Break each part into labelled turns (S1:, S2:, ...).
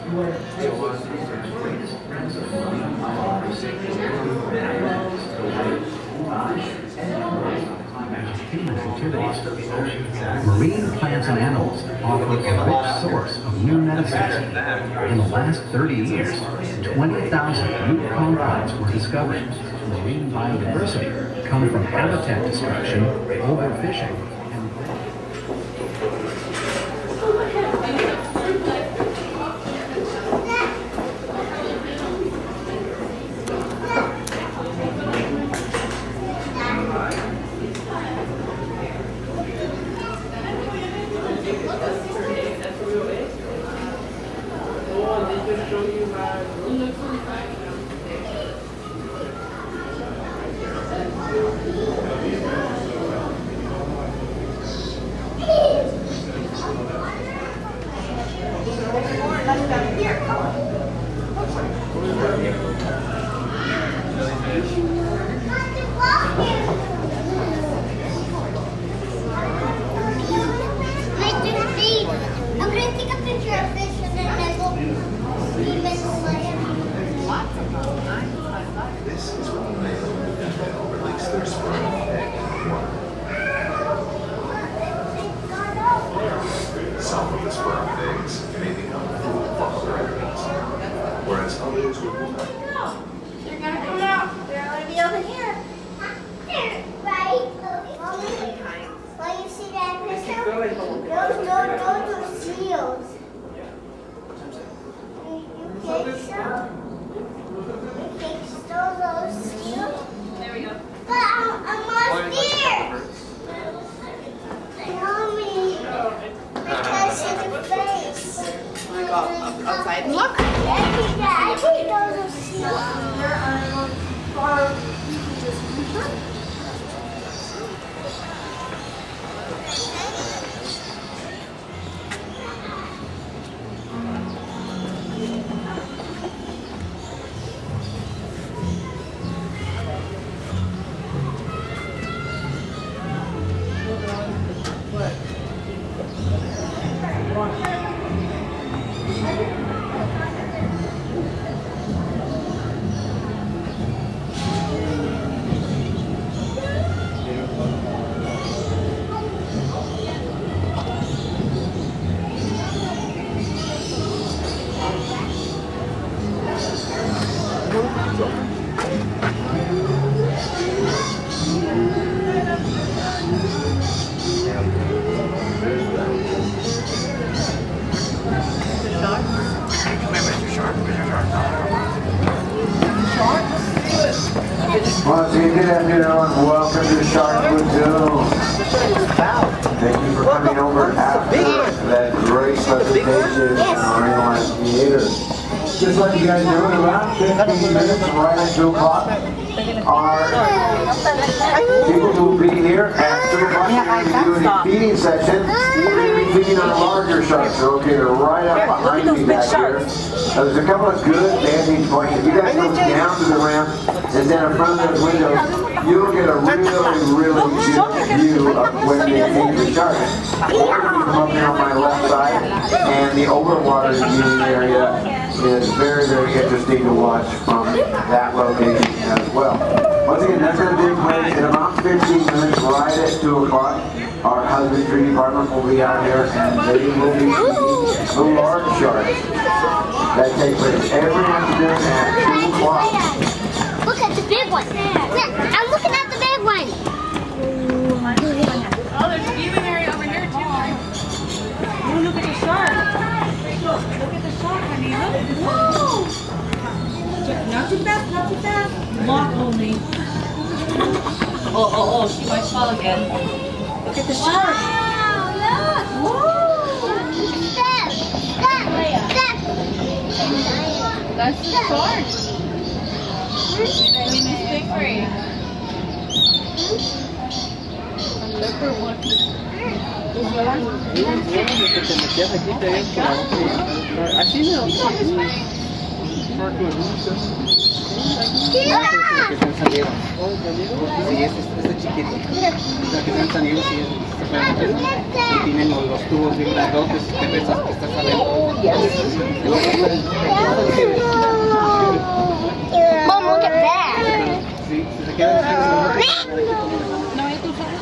S1: Marine plants and animals offer a rich source of new medicines. In the last 30 years, 20,000 new compounds were discovered. Marine biodiversity comes from habitat destruction, overfishing, and
S2: Some of the sperm eggs may become full phosphoramidins, whereas others will not.
S3: They're gonna come out. They're gonna be over here. Right. Well, you see that, Crystal? Those are seals. You think so? Those seals?
S4: There we go.
S3: But I'm almost there. Mommy. Because of the face.
S4: Wanna go outside and look?
S3: I think those are seals.
S5: Once again, good afternoon, everyone. Welcome to Shark Lagoon. Thank you for coming over after that great presentation on Marine Life Theater. Just let you guys know, in around 15 minutes, right at 2 o'clock, our people who will be here at 2 o'clock. We're going to do a feeding section. We're going to be feeding on larger sharks. They're located right up behind me back here. There's a couple of good vantage points. If you guys go down to the ramp and then in front of those windows, you'll get a really good view of when they take the sharks. Or you come up here on my left side, and the overwater viewing area is very interesting to watch from that location as well. Once again, that's going to take place in about 15 minutes, right at 2 o'clock. Our husbandry department will be out here, and they will be feeding the large sharks. That takes place every afternoon at 2 o'clock.
S3: Look at the big one. I'm looking at the big one.
S4: Oh, there's a viewing area over here too. Oh, look at the shark. Look at the shark, honey. Look. Not too fast, not too fast. Walk only. Oh, she might fall again. Look at the shark.
S3: Wow, look. Step.
S4: That's the shark. Stingray. Look for one.
S6: Así no.
S3: Tira.
S6: Que se han salido. Sí, este chiquito. O sea, que se han salido, sí, se pueden meter. Y tienen los tubos bien grandotes, que ves que está saliendo.
S3: Mom, look at that.
S6: Sí, si se quedan así,
S4: No, ya tú sabes.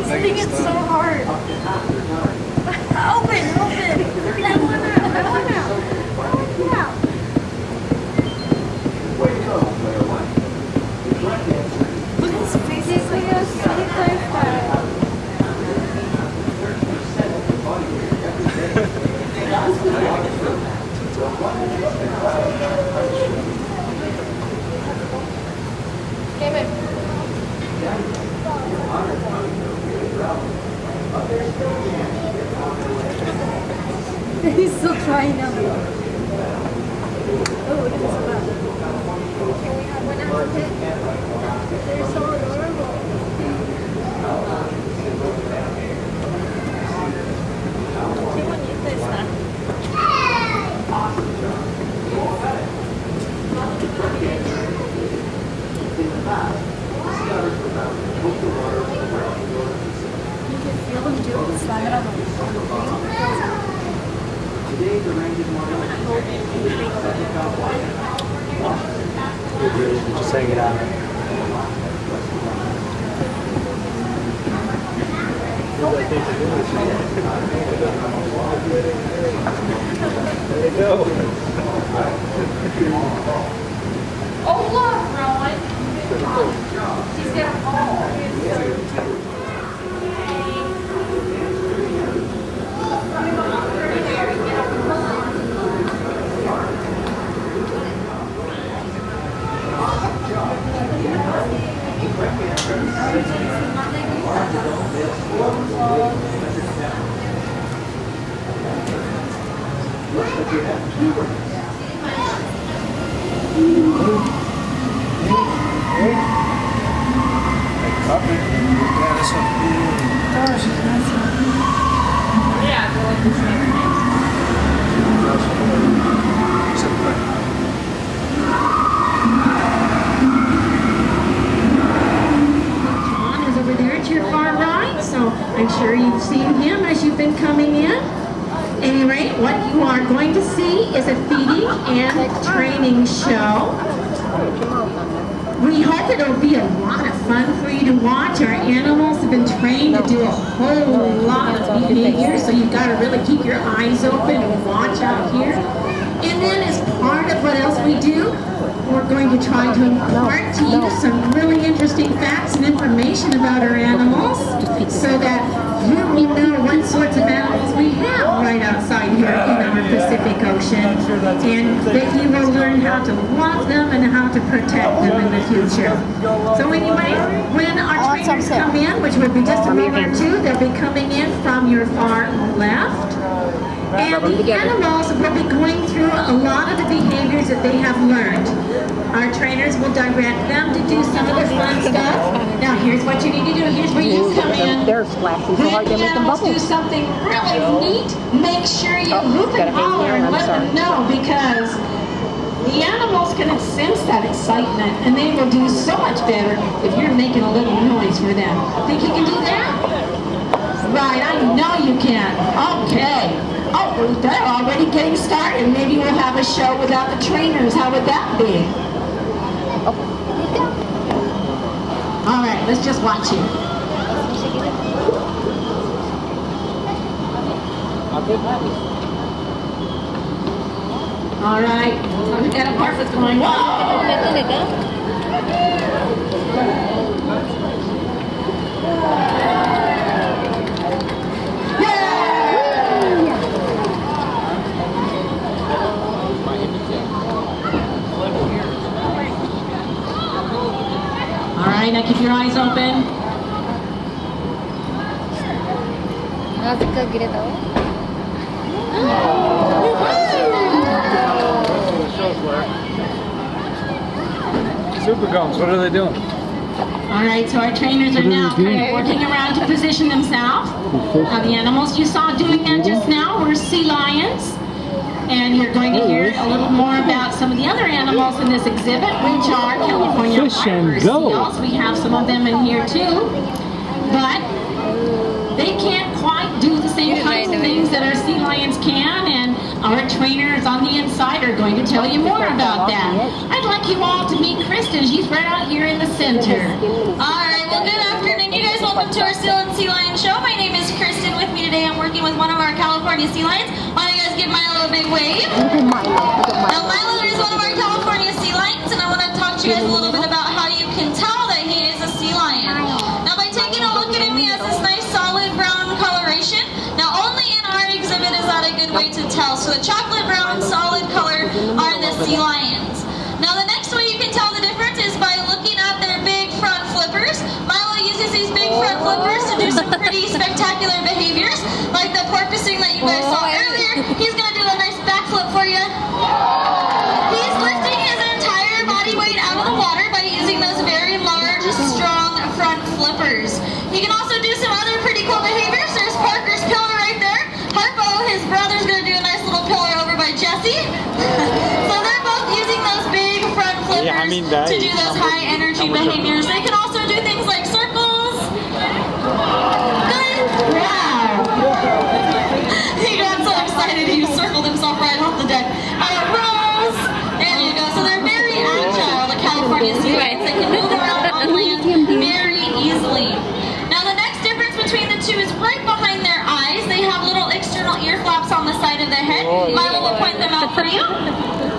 S3: This thing is so hard. Open. That one out. Look at his face. He's like a city lifestyle. Okay, babe. He's still trying now. Oh, look at this one. Can we have one after this? They're so adorable. ¿Qué bonita está? You can feel them do it. Slam it on the
S6: Today the range is more just hang it out. There you go.
S4: Oh, look, Rowan. She's got a ball.
S7: I'm sure you've seen him as you've been coming in. Anyway, what you are going to see is a feeding and training show. We hope it'll be a lot of fun for you to watch. Our animals have been trained to do a whole lot of behavior, so you've got to really keep your eyes open and watch out here. And then as part of what else we do, we're going to try to impart to you some really interesting facts and information about our animals so that you will know what sorts of animals we have right outside here in our Pacific Ocean, and that you will learn how to love them and how to protect them in the future. So anyway, when our trainers come in, which will be just a moment or two, they'll be coming in from your far left. And the animals will be going through a lot of the behaviors that they have learned. Our trainers will direct them to do some of the fun stuff. Now here's what you need to do. Here's where you come in.
S8: They're splashing so hard they make them bubble.
S7: Do something really neat. Make sure you hoop and holler and let them know, because the animals can sense that excitement and they will do so much better if you're making a little noise for them. Think you can do that? Right, I know you can. Okay. Oh, they're already getting started. Maybe we'll have a show without the trainers. How would that be? All right, let's just watch you. All right, so we got a part that's going, whoa! Alright, now keep your eyes open.
S9: Super gums, what are they doing?
S7: Alright, so our trainers are now kind of working around to position themselves. Now the animals you saw doing that just now were sea lions. And you're going to hear a little more about some of the other animals in this exhibit, which are California fiber seals. We have some of them in here too. But they can't quite do the same kinds of things that our sea lions can, and our trainers on the inside are going to tell you more about that. I'd like you all to meet Kristen. She's right out here in the center.
S10: Alright, well, good afternoon. You guys, welcome to our Seal and Sea Lion show. My name is Kristen. With me today, I'm working with one of our California sea lions. Why don't you guys give Milo a big wave? Now, Milo is one of our California sea lions, and I want to talk to you guys a little bit about how you can tell that he is a sea lion. Now, by taking a look at him, he has this nice solid brown coloration. Now, only in our exhibit is that a good way to tell. So the chocolate brown solid color are the sea lions. Now, the next way you can tell the difference is by looking at their big front flippers. Milo uses these big front flippers to do some pretty spectacular behaviors, like the porpoising that you guys saw earlier. He's going to do a nice backflip for you. He's lifting his entire body weight out of the water by using those very large, strong front flippers. He can also do some other pretty cool behaviors. There's Parker's pillar right there. Harpo, his brother's going to do a nice little pillar over by Jesse. So they're both using those big front flippers to do those high energy behaviors. They can also do things like circles. Good. Wow. He got so excited he circled himself right off the deck. Rolls. There you go. So they're very agile, the California sea lions. They can move around on land very easily. Now the next difference between the two is right behind their eyes. They have little external ear flaps on the side of the head. Milo will point them out for you.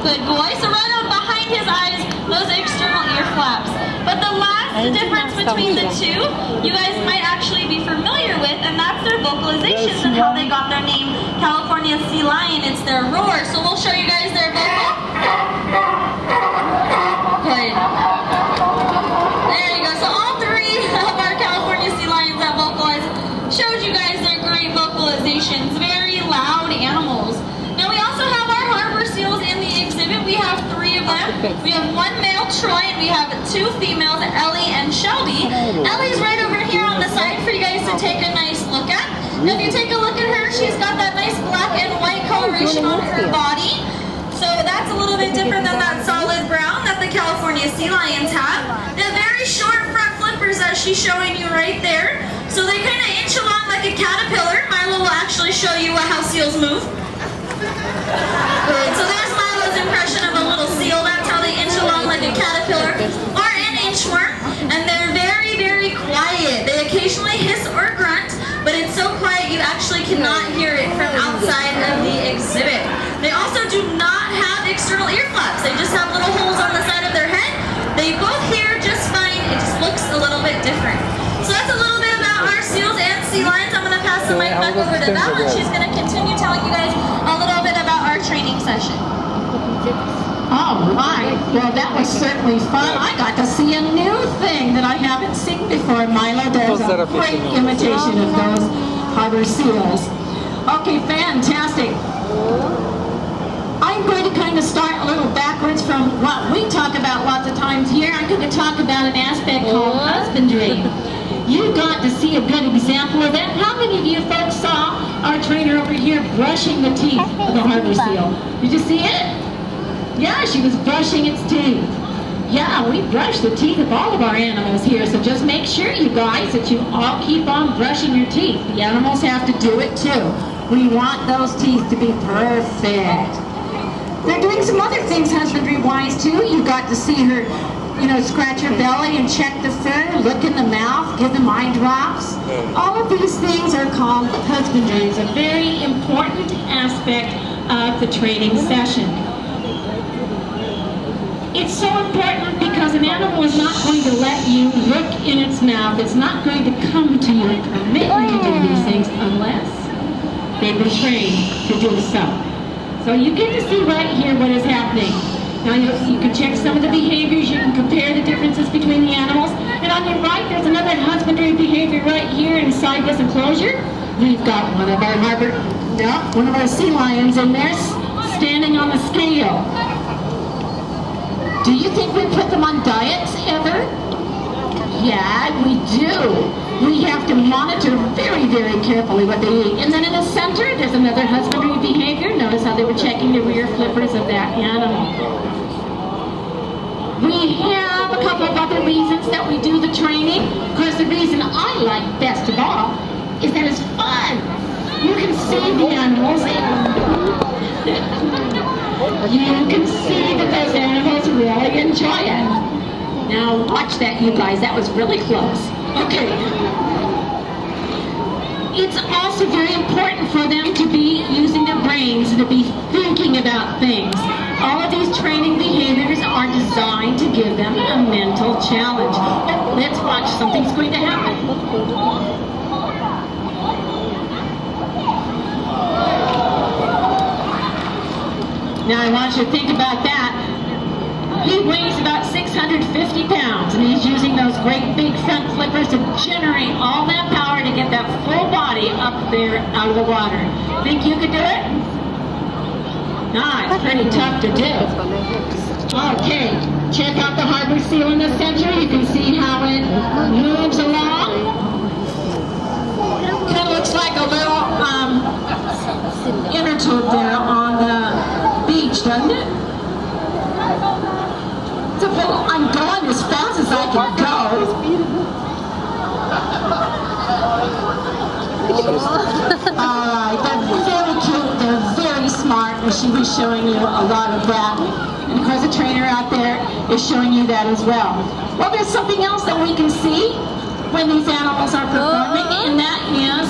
S10: Good boy. So right on behind his eyes, those external ear flaps. But the last difference between the two, you guys might actually be familiar with, and that's their vocalizations and how they got their name, California Sea Lion. It's their roar. So we'll show you guys their vocal. Good. There you go. So all three of our Troy, and we have two females, Ellie and Shelby. Ellie's right over here on the side for you guys to take a nice look at. Now, if you take a look at her, she's got that nice black and white coloration on her body. So that's a little bit different than that solid brown that the California sea lions have. They have very short front flippers, as she's showing you right there. So they kind of inch along like a caterpillar. Milo will actually show you how seals move. So there's Milo's impression of a little seal. That's how they inch along like a caterpillar or an inchworm. And they're very, very quiet. They occasionally hiss or grunt, but it's so quiet you actually cannot hear it from outside of the exhibit. They also do not have external ear flaps. They just have little holes on the side of their head. They both hear just fine. It just looks a little bit different. So that's a little bit about our seals and sea lions. I'm going to pass the mic back over to Val, and she's going to continue telling you guys a little bit about our training session.
S7: All right. Well, that was certainly fun. I got to see a new thing that I haven't seen before. Milo does a great imitation of those harbor seals. Okay, fantastic. I'm going to kind of start a little backwards from what we talk about lots of times here. I'm going to talk about an aspect called husbandry. You got to see a good example of that. How many of you folks saw our trainer over here brushing the teeth of the harbor seal? Did you see it? Yeah, she was brushing its teeth. Yeah, we brush the teeth of all of our animals here, so just make sure, you guys, that you all keep on brushing your teeth. The animals have to do it too. We want those teeth to be perfect. They're doing some other things husbandry-wise too. You got to see her, scratch her belly and check the fur, look in the mouth, give them eye drops. All of these things are called husbandry. It's a very important aspect of the training session. It's so important because an animal is not going to let you look in its mouth. It's not going to come to you and permit you to do these things unless they've been trained to do so. So you get to see right here what is happening. Now you can check some of the behaviors, you can compare the differences between the animals. And on your right, there's another husbandry behavior right here inside this enclosure. We've got one of our sea lions in there standing on the scale. Do you think we put them on diets ever? Yeah, we do. We have to monitor very, very carefully what they eat. And then in the center, there's another husbandry behavior. Notice how they were checking the rear flippers of that animal. We have a couple of other reasons that we do the training. Of course, the reason I like best of all is that it's fun. You can see the animals. You can see that those animals really enjoy it. Now watch that, you guys. That was really close. Okay. It's also very important for them to be using their brains, to be thinking about things. All of these training behaviors are designed to give them a mental challenge. Oh, let's watch. Something's going to happen. Now I want you to think about that. He weighs about 650 pounds, and he's using those great big front flippers to generate all that power to get that full body up there out of the water. Think you could do it? No, it's pretty tough to do. Okay, check out the harbor seal in the center. You can see how it moves along. Kind of looks like a little inner tube there on the beach, doesn't it? I'm going as fast as I can go. Alright, they're very cute, they're very smart, and she was showing you a lot of that. And of course the trainer out there is showing you that as well. Well, there's something else that we can see when these animals are performing, and that is,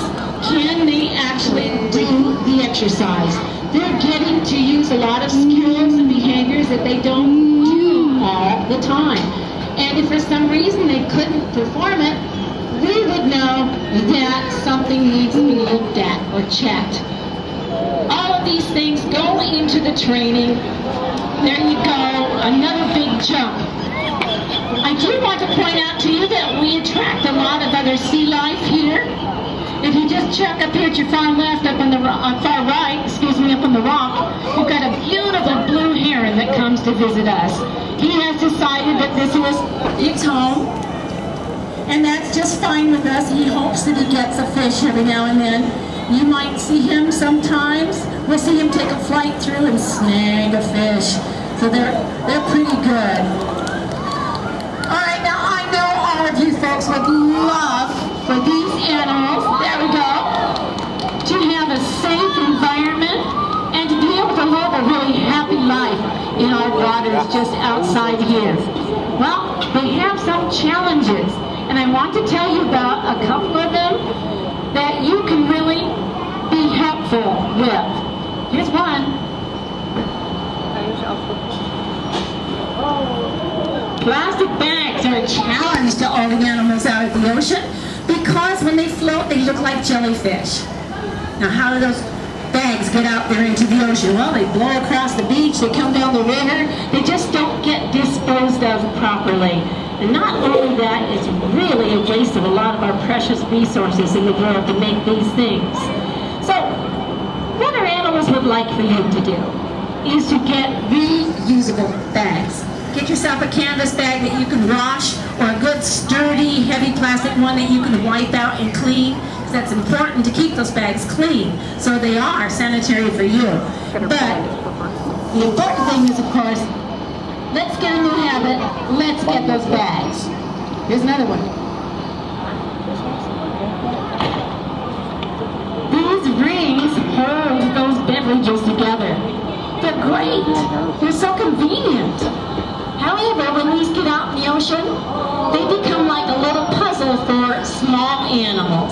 S7: can they actually do the exercise? They're getting to use a lot of skills and behaviors that they don't do all the time. And if for some reason they couldn't perform it, we would know that something needs to be looked at or checked. All of these things go into the training. There you go, another big jump. I do want to point out to you that we attract a lot of other sea life here. If you just check up here at your far left, up on the far right, excuse me, up on the rock, we've got a beautiful blue heron that comes to visit us. He has decided that this is its home, and that's just fine with us. He hopes that he gets a fish every now and then. You might see him sometimes. We'll see him take a flight through and snag a fish. So they're pretty good. All right, now I know all of you folks would love for these animals, there we go, to have a safe environment and to be able to live a really happy life in our waters just outside here. Well, they have some challenges, and I want to tell you about a couple of them that you can really be helpful with. Here's one. Plastic bags are a challenge to all the animals out at the ocean because when they float, they look like jellyfish. Now, how do those bags get out there into the ocean? Well, they blow across the beach, they come down the river, they just don't get disposed of properly. And not only that, it's really a waste of a lot of our precious resources in the world to make these things. So, what our animals would like for you to do is to get reusable bags. Get yourself a canvas bag that you can wash, or a good sturdy, heavy plastic one that you can wipe out and clean. Because that's important to keep those bags clean, so they are sanitary for you. But the important thing is, of course, let's get a new habit. Let's get those bags. Here's another one. These rings hold those beverages together. They're great. They're so convenient. However, when these get out in the ocean, they become like a little puzzle for small animals,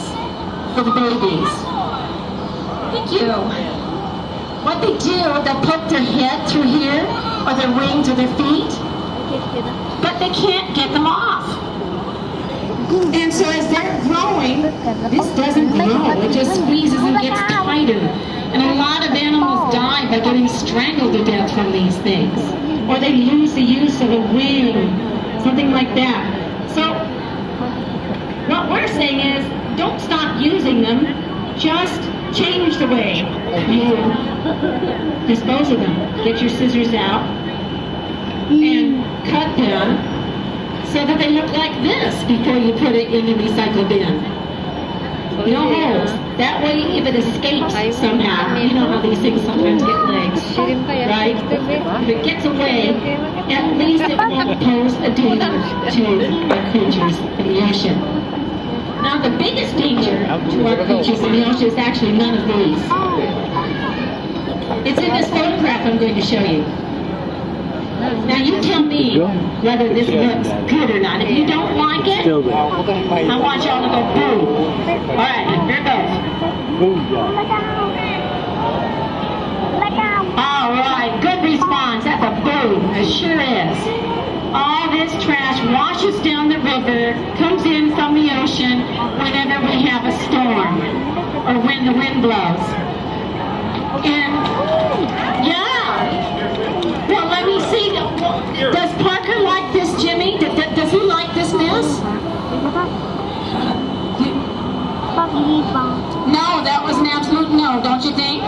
S7: for the babies. Thank you. What they do, they'll poke their head through here, or their wings or their feet, but they can't get them off. And so as they're growing, this doesn't grow, it just squeezes and gets tighter. And a lot of animals die by getting strangled to death from these things. Or they lose the use of a wing, something like that. So what we're saying is, don't stop using them, just change the way you dispose of them. Get your scissors out and cut them so that they look like this before you put it in the recycle bin. No holes. That way, if it escapes somehow, you know how these things sometimes get legs, right? If it gets away, at least it won't pose a danger to our creatures in the ocean. Now, the biggest danger to our creatures in the ocean is actually none of these. It's in this photograph I'm going to show you. Now you tell me whether this looks good or not. If you don't like it, I want y'all to go boo. Alright, here it goes. Alright, good response. That's a boo. It sure is. All this trash washes down the river, comes in from the ocean whenever we have a storm or when the wind blows. And yeah. Well, let me see. Does Parker like this, Jimmy? Does he like this mess? No, that was an absolute no, don't you think?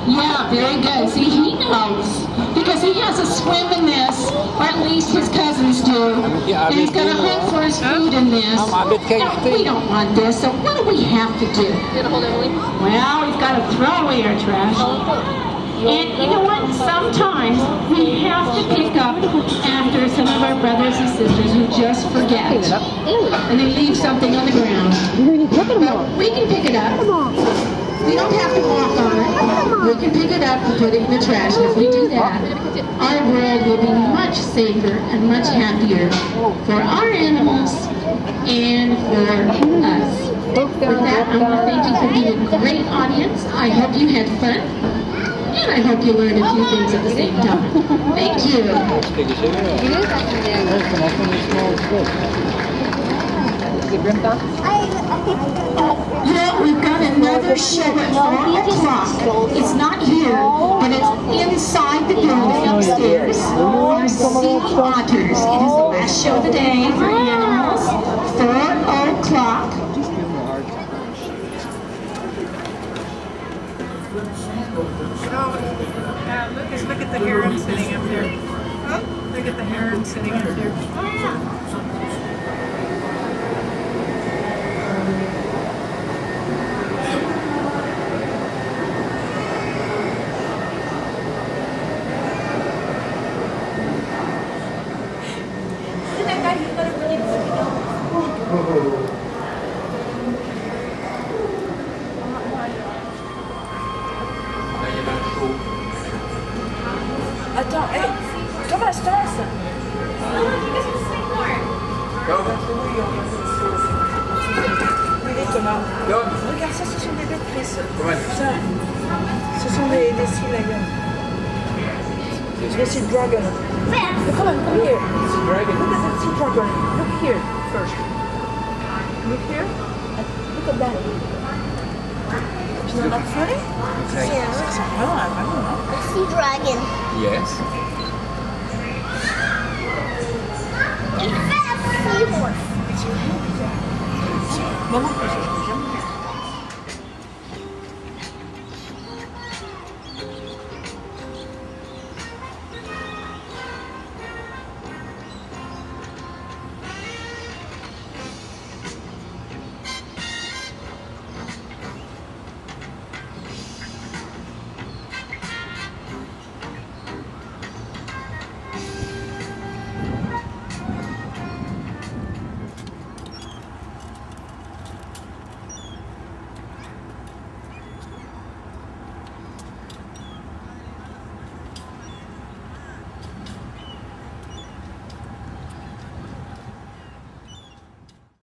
S7: Yeah, very good. See, he knows. Because he has a swim in this, or at least his cousins do. And he's going to hunt for his food in this. And we don't want this, so what do we have to do? Well, we've got to throw away our trash. And you know what? Sometimes we have to pick up after some of our brothers and sisters who just forget. And they leave something on the ground. But we can pick it up. We don't have to walk on it. We can pick it up and put it in the trash. And if we do that, our world will be much safer and much happier for our animals and for us. With that, I want to thank you for being a great audience. I hope you had fun. And I hope you learned a few things at the same time. Thank you. Yeah, we've got another show at 4 o'clock. It's not here, but it's inside the building upstairs. Our sea otters. It is the last show of the day for animals. 4 o'clock.
S4: the heron sitting up there. Huh? Look at the heron sitting up there.
S3: Oh, yeah.
S4: Attends, hey, comment ça se passe? Regarde ça, ce sont des bêtes prises. Ça, ce sont des sea lions. Des sea dragon. Come on, come here. Look at the sea dragon. Look here first. Look here. Look at that. Isn't that funny?
S3: Yeah.
S4: I don't know.
S3: A sea dragon.
S6: Yes.